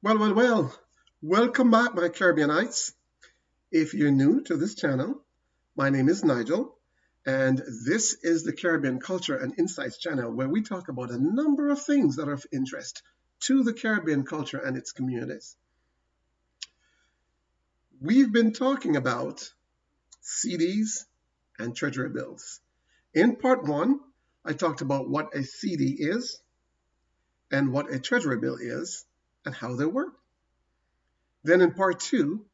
Well. Welcome back, my Caribbeanites. If you're new to this channel, my name is Nigel, and this is the Caribbean Culture and Insights channel where we talk about a number of things that are of interest to the Caribbean culture and its communities. We've been talking about CDs and Treasury Bills. In part one, I talked about what a CD is and what a Treasury Bill is and how they work. Then in part two,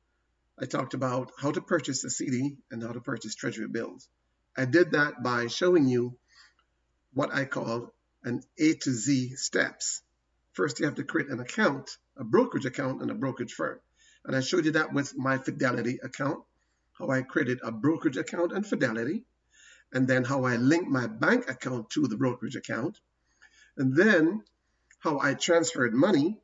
I talked about how to purchase a CD and how to purchase Treasury bills. I did that by showing you what I call an A to Z steps. First, you have to create an account, a brokerage account and a brokerage firm. And I showed you that with my Fidelity account, how I created a brokerage account and Fidelity, and then how I linked my bank account to the brokerage account, and then how I transferred money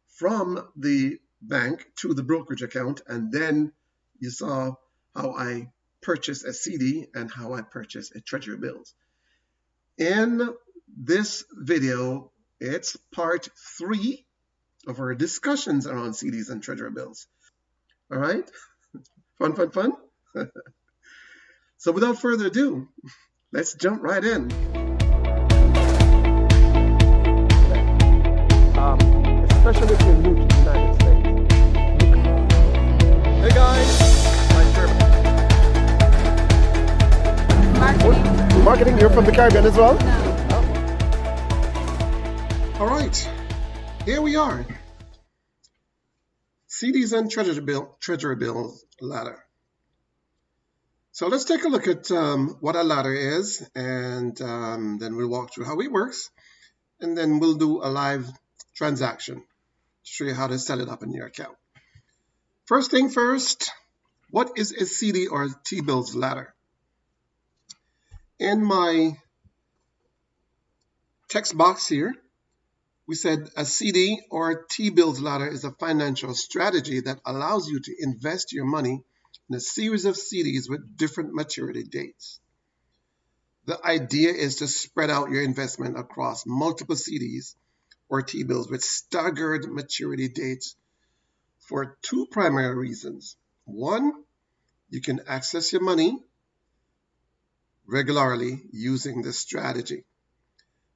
from the bank to the brokerage account, and then you saw how I purchased a CD and how I purchased a Treasury bills. In this video, it's part three of our discussions around CDs and Treasury bills. All right, fun. So without further ado, let's jump right in. Especially if you're new to the United States. Hey guys, Marketing, you're from the Caribbean as well? All right, here we are. CDs and Treasury bills ladder. So let's take a look at what a ladder is, and then we'll walk through how it works, and then we'll do a live transaction to show you how to set it up in your account. First thing first, what is a CD or T-bills ladder? In my text box here, we said a CD or T-bills ladder is a financial strategy that allows you to invest your money in a series of CDs with different maturity dates. The idea is to spread out your investment across multiple CDs or T-bills with staggered maturity dates for two primary reasons. One, you can access your money regularly using this strategy.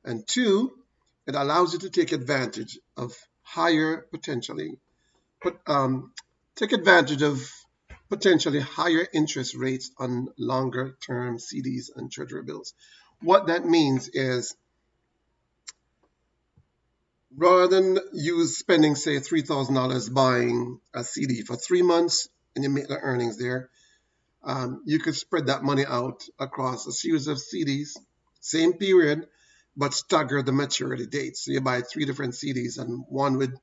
And two, it allows you to take advantage of potentially higher interest rates on longer term CDs and Treasury bills. What that means is, rather than you spending, say, $3,000 buying a CD for 3 months and you make the earnings there, you could spread that money out across a series of CDs, same period, but stagger the maturity dates. So you buy 3 different CDs, and one would,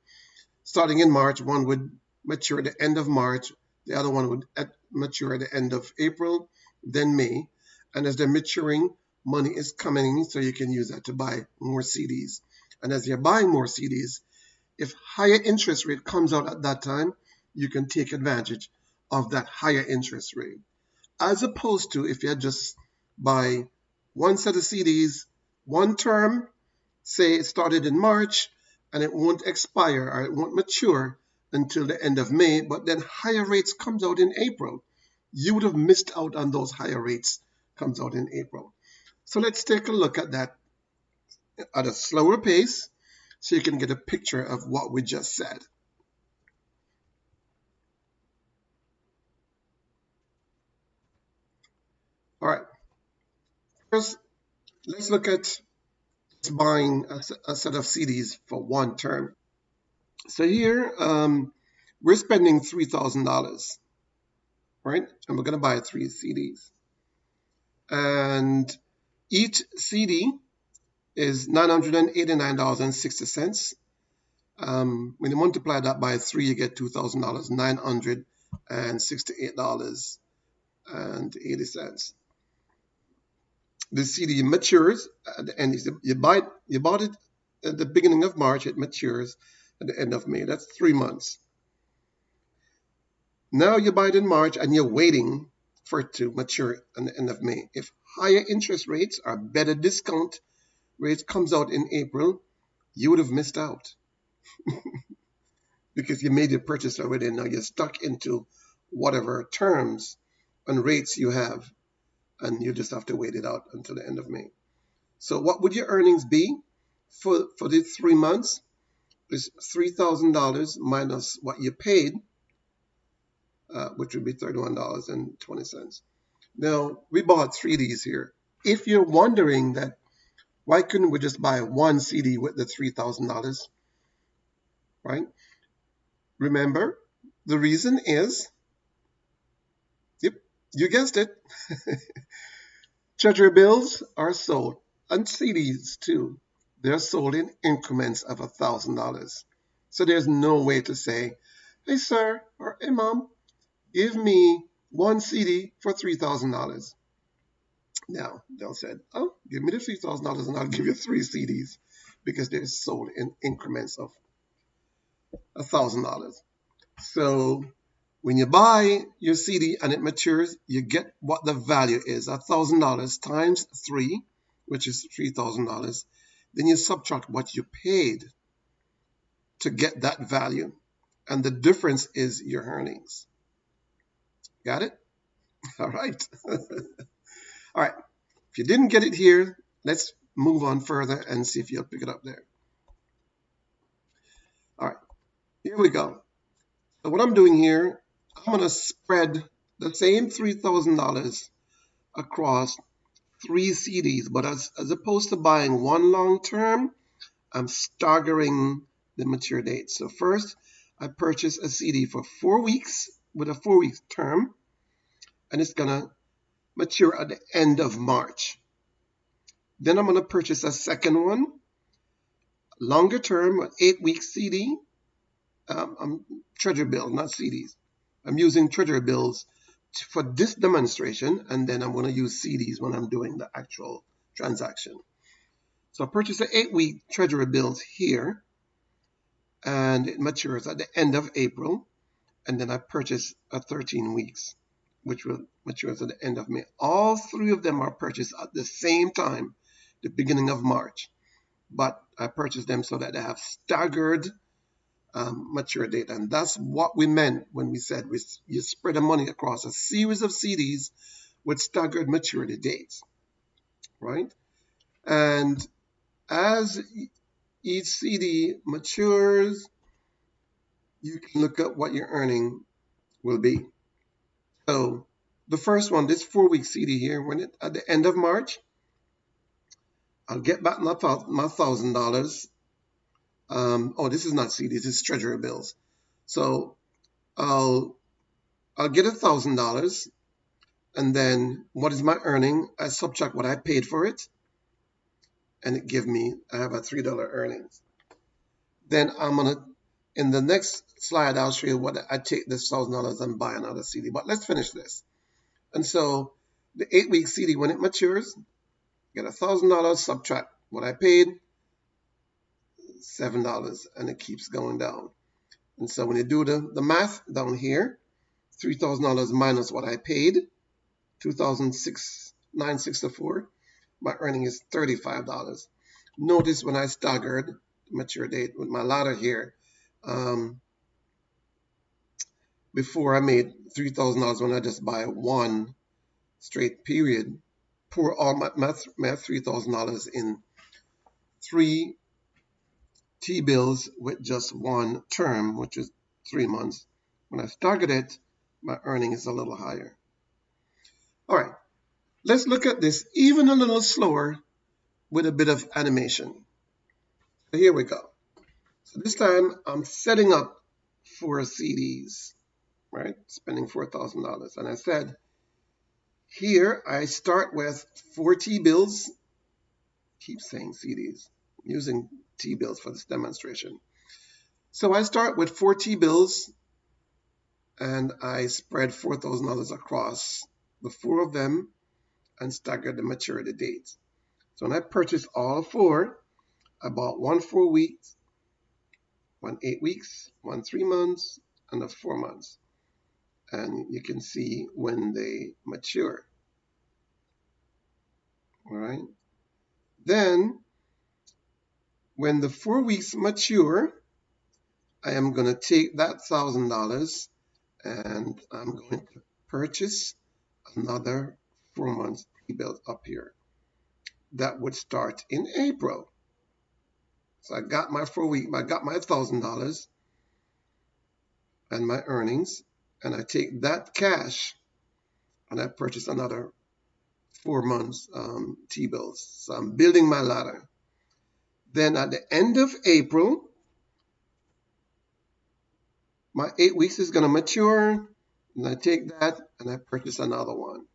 starting in March, one would mature at the end of March, the other one would mature at the end of April, then May. And as they're maturing, money is coming in, so you can use that to buy more CDs. And as you're buying more CDs, if higher interest rate comes out at that time, you can take advantage of that higher interest rate. As opposed to if you just buy one set of CDs, one term, say it started in March, and it won't expire or it won't mature until the end of May, but then higher rates comes out in April. You would have missed out on those higher rates comes out in April. So let's take a look at that at a slower pace so you can get a picture of what we just said. All right. First, let's look at buying a set of CDs for one term. So here, we're spending $3,000, right? And we're going to buy 3 CDs. And each CD is $989.60. When you multiply that by 3, you get $2,000, $968.80. The CD matures at the end. You bought it at the beginning of March. It matures at the end of May. That's 3 months. Now you buy it in March and you're waiting for it to mature at the end of May. If higher interest rates or better discount rates comes out in April, you would have missed out. because you made your purchase already and now you're stuck into whatever terms and rates you have, and you just have to wait it out until the end of May. So what would your earnings be for these 3 months? It's $3,000 minus what you paid, which would be $31.20. Now, we bought 3Ds here. If you're wondering that, why couldn't we just buy one CD with the $3,000, right? Remember, the reason is, yep, you guessed it. Treasury bills are sold, and CDs too. They're sold in increments of $1,000. So there's no way to say, hey sir, or hey mom, give me one CD for $3,000. Now, they'll say, oh, give me the $3,000 and I'll give you 3 CDs, because they're sold in increments of $1,000. So when you buy your CD and it matures, you get what the value is, $1,000 times 3, which is $3,000. Then you subtract what you paid to get that value, and the difference is your earnings. Got it? All right. All right. If you didn't get it here, let's move on further and see if you'll pick it up there. All right. Here we go. So what I'm doing here, I'm going to spread the same $3,000 across 3 CDs, but as opposed to buying one long term, I'm staggering the mature date. So first, I purchase a CD for 4 weeks with a 4-week term, and it's going to mature at the end of March. Then I'm going to purchase a second one, longer term, an 8-week CD. Treasury bills, not CDs. I'm using Treasury bills for this demonstration, and then I'm going to use CDs when I'm doing the actual transaction. So I purchased an 8-week Treasury bills here, and it matures at the end of April. And then I purchased a 13 weeks, which will mature at the end of May. All 3 of them are purchased at the same time, the beginning of March. But I purchased them so that they have staggered mature date. And that's what we meant when we said you spread the money across a series of CDs with staggered maturity dates, right? And as each CD matures, you can look at what your earning will be. So the first one, this 4-week CD here, when at the end of March, I'll get back my $1,000. Oh, this is not CDs, this is Treasury bills. So I'll get $1,000, and then what is my earning? I subtract what I paid for it, and it give me, I have a $3 earnings. Then in the next slide, I'll show you what I take this $1,000 and buy another CD. But let's finish this. And so the 8-week CD, when it matures, get $1,000, subtract what I paid, $7, and it keeps going down. And so when you do the math down here, $3,000 minus what I paid, $2,964, my earning is $35. Notice when I staggered the mature date with my ladder here, before I made $3,000 when I just buy one straight period, pour all my $3,000 in 3 T-bills with just one term, which is 3 months. When I staggered it, my earning is a little higher. All right, let's look at this even a little slower with a bit of animation. So here we go. So this time I'm setting up 4 CDs, right? Spending $4,000. And I said, here I start with 4 T-bills. Keep saying CDs. I'm using T-bills for this demonstration. So I start with 4 T-bills, and I spread $4,000 across the 4 of them and stagger the maturity dates. So when I purchased all 4, I bought one 4 weeks, one 8 weeks, one 3 months, and a 4 months. And you can see when they mature. All right. Then, when the 4 weeks mature, I am going to take that $1,000 and I'm going to purchase another 4-month T-bill up here. That would start in April. So I got my $1,000 and my earnings, and I take that cash and I purchase another 4 months T-bills. So I'm building my ladder. Then at the end of April, my 8 weeks is going to mature, and I take that and I purchase another one.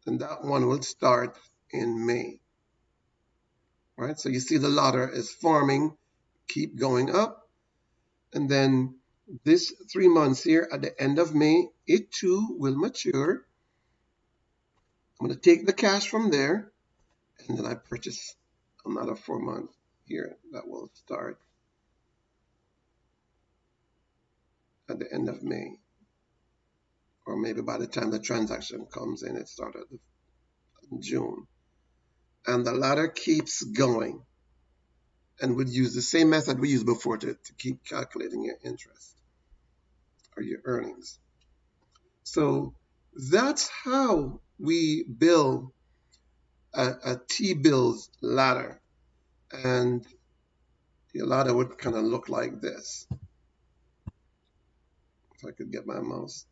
And that one will start in May. Right? So you see the ladder is forming, keep going up. And then this 3 months here at the end of May, it too will mature. I'm going to take the cash from there, and then I purchase another 4 months here that will start at the end of May. Or maybe by the time the transaction comes in, it started in June. And the ladder keeps going. And we'd use the same method we used before to keep calculating your interest or your earnings. So that's how we build a T-bills ladder. And the ladder would kind of look like this. If I could get my mouse.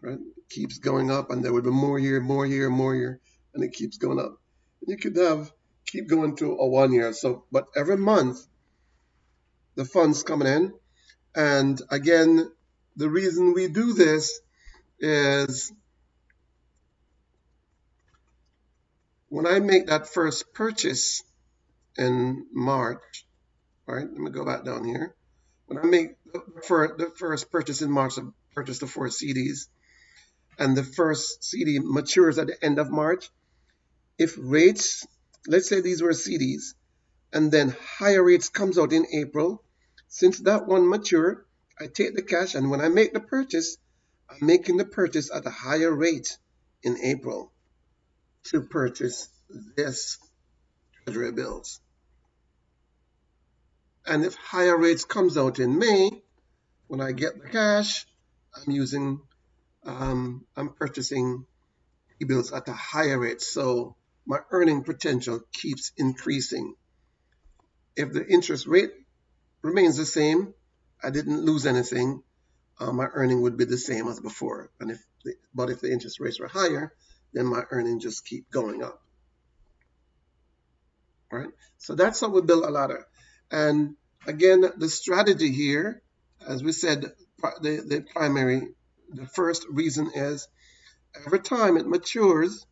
Right? It keeps going up, and there would be more here, more here, more here, and it keeps going up. And you could keep going to a 1 year. So, but every month, the funds coming in. And again, the reason we do this is when I make that first purchase in March, right? Let me go back down here. When I make the first purchase in March, I purchased the 4 CDs, and the first CD matures at the end of March. If rates, let's say these were CDs, and then higher rates comes out in April, since that one matured, I take the cash, and when I make the purchase, I'm making the purchase at a higher rate in April to purchase this Treasury bills. And if higher rates comes out in May, when I get the cash, I'm purchasing T-bills at a higher rate. So my earning potential keeps increasing. If the interest rate remains the same, I didn't lose anything. My earning would be the same as before. But if the interest rates were higher, then my earning just keep going up. All right? So that's how we build a ladder. And again, the strategy here, as we said, the first reason is every time it matures,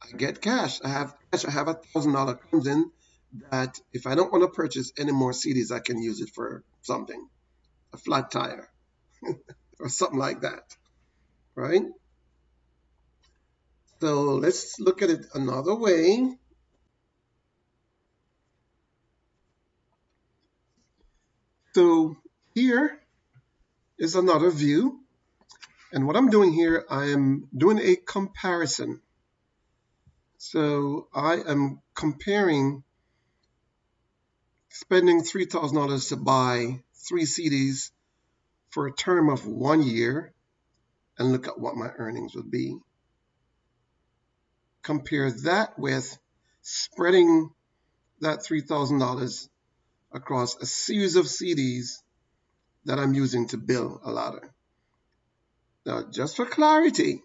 I get cash. I have cash. I have $1,000 comes in that if I don't want to purchase any more CDs, I can use it for something, a flat tire or something like that, right? So let's look at it another way. So here is another view. And what I'm doing here, I am doing a comparison. So I am comparing spending $3,000 to buy 3 CDs for a term of 1 year and look at what my earnings would be. Compare that with spreading that $3,000 across a series of CDs that I'm using to build a ladder. Now, just for clarity,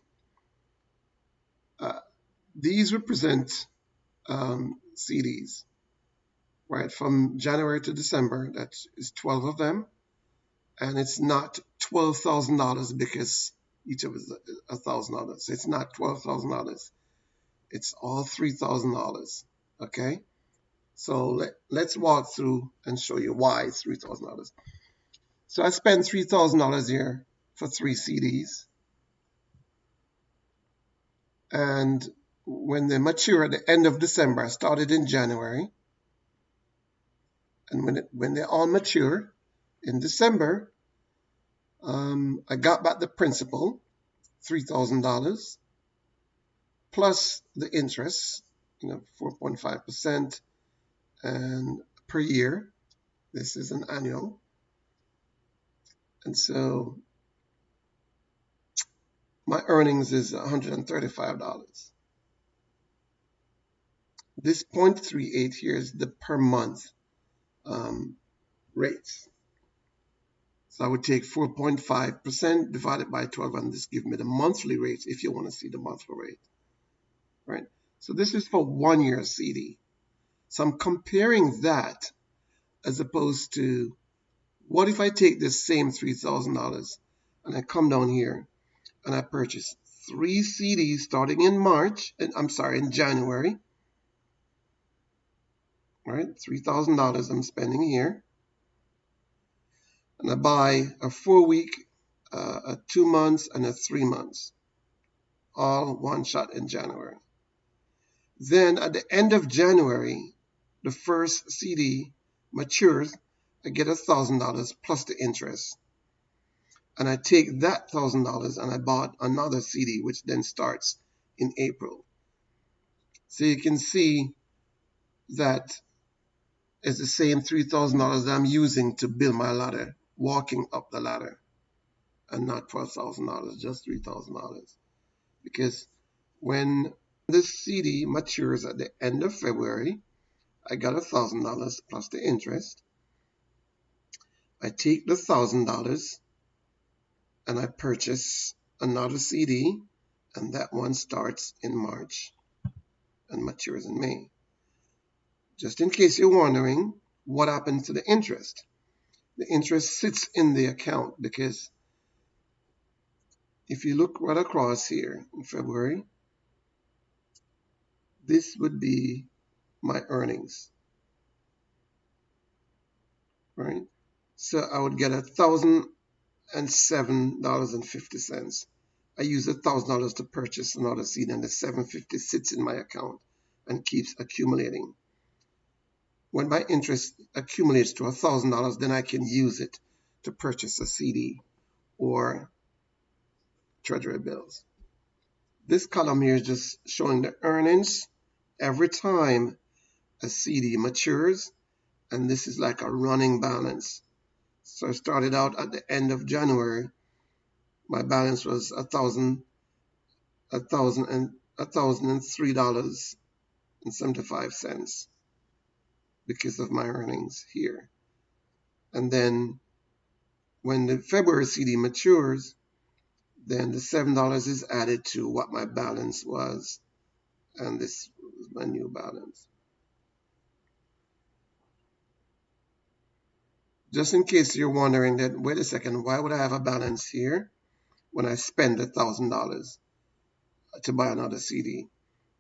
these represent CDs, right? From January to December, that is 12 of them. And it's not $12,000 because each of us is $1,000. It's not $12,000. It's all $3,000, okay? So let's walk through and show you why it's $3,000. So I spent $3,000 here for 3 CDs. And when they mature at the end of December, I started in January. And when they all mature in December, I got back the principal, $3,000, plus the interest, 4.5%, and per year. This is an annual. And so my earnings is $135. This 0.38 here is the per month rates. So I would take 4.5% divided by 12, and this gives me the monthly rate if you want to see the monthly rate. Right? So this is for 1 year CD. So I'm comparing that as opposed to, what if I take this same $3,000 and I come down here and I purchase 3 CDs starting in in January. Right? $3,000 I'm spending here. And I buy a 4-week, a 2 months, and a 3 months, all one shot in January. Then at the end of January, the first CD matures. I get $1,000 plus the interest. And I take that $1,000 and I bought another CD, which then starts in April. So you can see that it's the same $3,000 that I'm using to build my ladder, walking up the ladder, and not $12,000, just $3,000. Because when this CD matures at the end of February, I got $1,000 plus the interest. I take the $1,000 and I purchase another CD, and that one starts in March and matures in May. Just in case you're wondering what happened to the interest. The interest sits in the account because if you look right across here in February, this would be my earnings, right? So I would get $1,007.50. I use $1,000 to purchase another seed, and the $750 sits in my account and keeps accumulating. When my interest accumulates to $1,000, then I can use it to purchase a CD or Treasury bills. This column here is just showing the earnings every time a CD matures, and this is like a running balance. So I started out at the end of January. My balance was $1,003.75 because of my earnings here. And then when the February CD matures, then the $7 is added to what my balance was, and this is my new balance. Just in case you're wondering that, wait a second, why would I have a balance here when I spend $1,000 to buy another CD?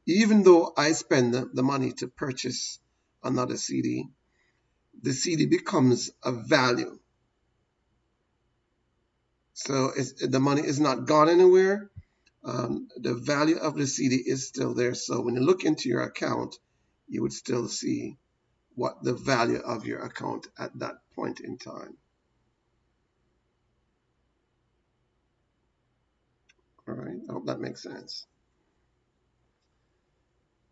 Even though I spend the money to purchase another CD, the CD becomes a value. So the money is not gone anywhere. The value of the CD is still there. So when you look into your account, you would still see what the value of your account at that point in time. All right, I hope that makes sense.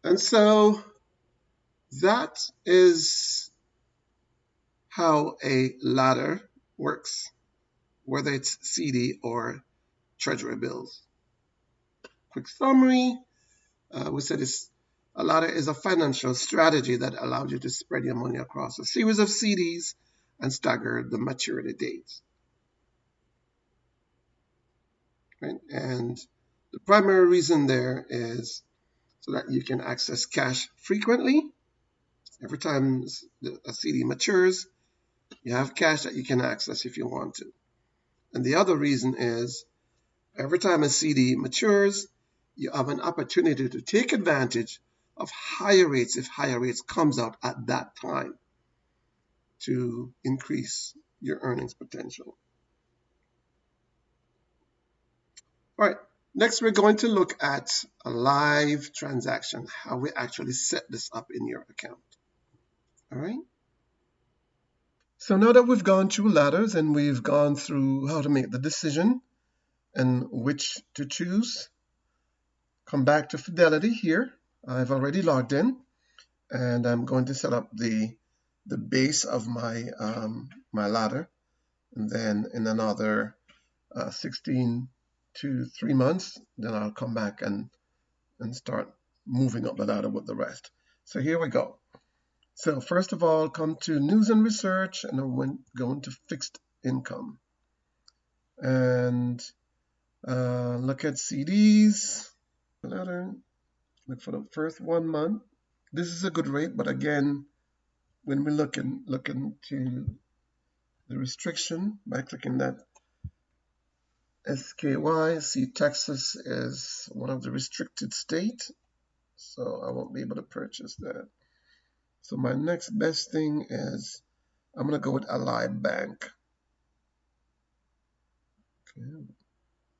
And so that is how a ladder works, whether it's CD or Treasury bills. Quick summary, we said a ladder is a financial strategy that allows you to spread your money across a series of CDs and stagger the maturity dates. Right? And the primary reason there is so that you can access cash frequently. Every time a CD matures, you have cash that you can access if you want to. And the other reason is every time a CD matures, you have an opportunity to take advantage of higher rates if higher rates comes out at that time to increase your earnings potential. All right, next we're going to look at a live transaction, how we actually set this up in your account. All right. So now that we've gone through ladders and we've gone through how to make the decision and which to choose, come back to Fidelity here. I've already logged in, and I'm going to set up the base of my ladder, and then in another 16 to 3 months, then I'll come back and start moving up the ladder with the rest. So here we go. So first of all, come to news and research, and I'm going to fixed income, and look at CDs. Ladder. Look for the first 1 month. This is a good rate, but again, when we look into the restriction by clicking that SKY, see Texas is one of the restricted states, so I won't be able to purchase that. So my next best thing is I'm going to go with Ally Bank. Okay,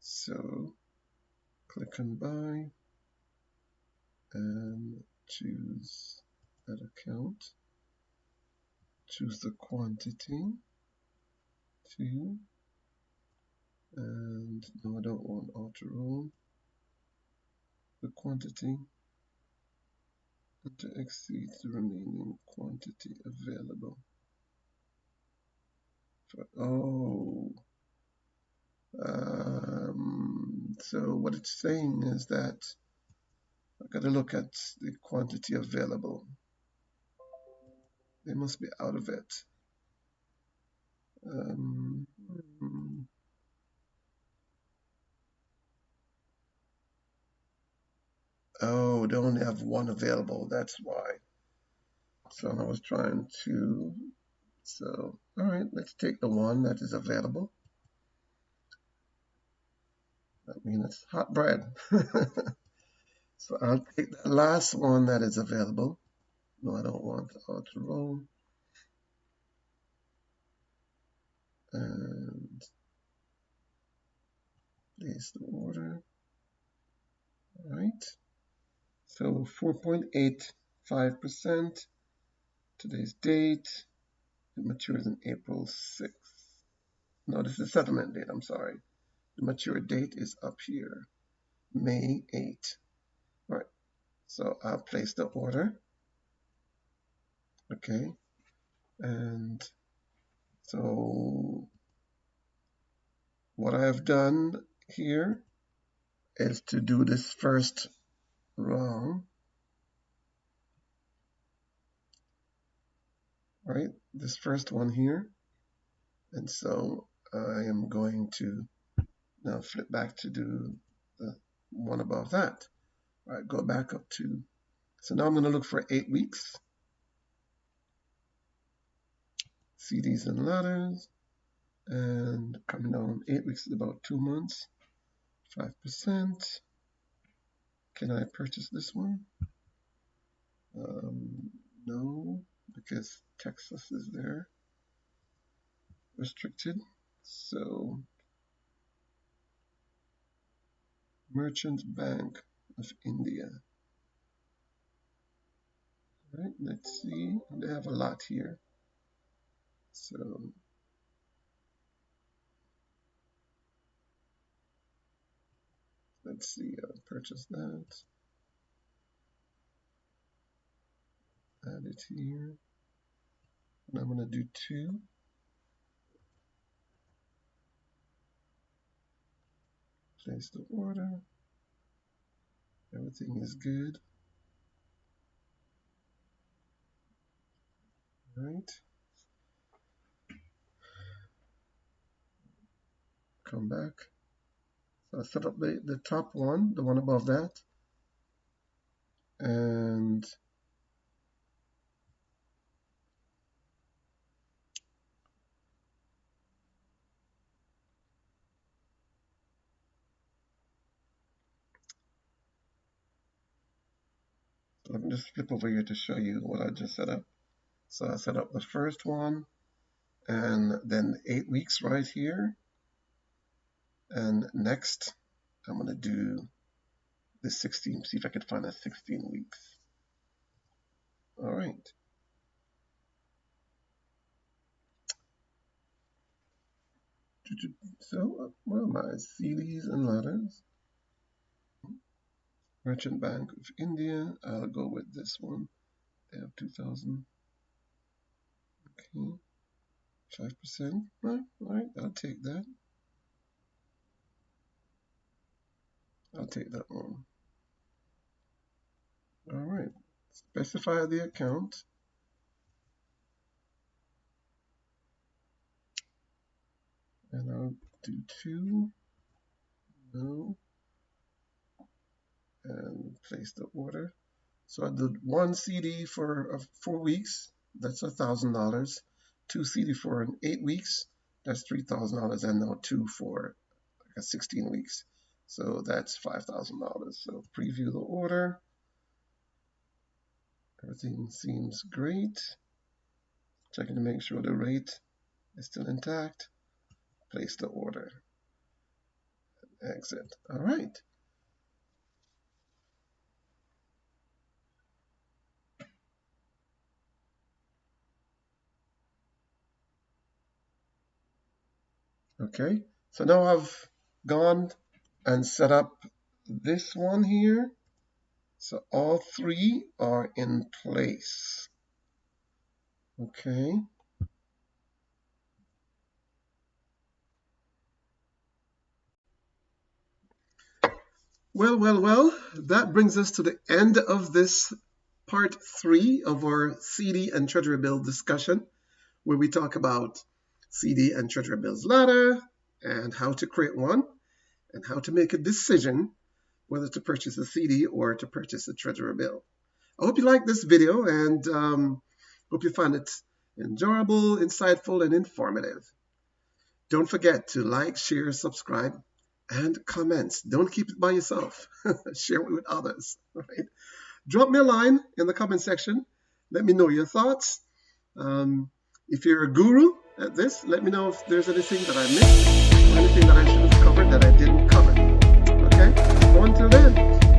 so click on buy and choose that account. Choose the quantity, 2, and no, I don't want auto roll. The quantity to exceed the remaining quantity available. So what it's saying is that I've got to look at the quantity available. They must be out of it. Oh, they only have one available. That's why. So I was trying to. So, all right, let's take the one that is available. I mean, it's hot bread. So I'll take the last one that is available. No, I don't want auto roll. And place the order. All right. So 4.85%. Today's date. It matures in April 6th. No, this is the settlement date. I'm sorry. The mature date is up here, May 8th. All right. So I'll place the order. Okay. And so what I have done here is to do this first wrong, right? This first one here. And so I am going to now flip back to do the one above that. All right, go back up to, so now I'm going to look for 8 weeks. CDs and ladders, and coming down 8 weeks is about 2 months, 5%. Can I purchase this one? No, because Texas is there, restricted. So Merchant Bank of India. All right, let's see. They have a lot here. So let's see. I'll purchase that. Add it here. And I'm going to do 2. Place the order. Everything is good. All right. Come back. So I set up the top one, the one above that. And let me just flip over here to show you what I just set up. So I set up the first one, and then 8 weeks right here. And next, I'm going to do the 16, see if I can find a 16 weeks. All right. So, where am I? CDs and letters. Merchant Bank of India. I'll go with this one. They have 2,000. Okay. 5%. All right, I'll take that. I'll take that one. All right. Specify the account. And I'll do 2. No. And place the order. So I did 1 CD for 4 weeks. That's $1,000. 2 CD for 8 weeks. That's $3,000. And now 2 for 16 weeks. So that's $5,000. So preview the order. Everything seems great. Checking to make sure the rate is still intact. Place the order. Exit. All right. Okay, so now I've gone and set up this one here. So all 3 are in place. Okay. Well, that brings us to the end of this part 3 of our CD and Treasury Bill discussion, where we talk about CD and Treasury Bills ladder and how to create one and how to make a decision whether to purchase a CD or to purchase a Treasury Bill. I hope you like this video and hope you find it enjoyable, insightful, and informative. Don't forget to like, share, subscribe, and comment. Don't keep it by yourself. Share it with others. Right? Drop me a line in the comment section. Let me know your thoughts. If you're a guru at this, let me know if there's anything that I missed or anything that I should have covered that I didn't cover. Okay? So until then.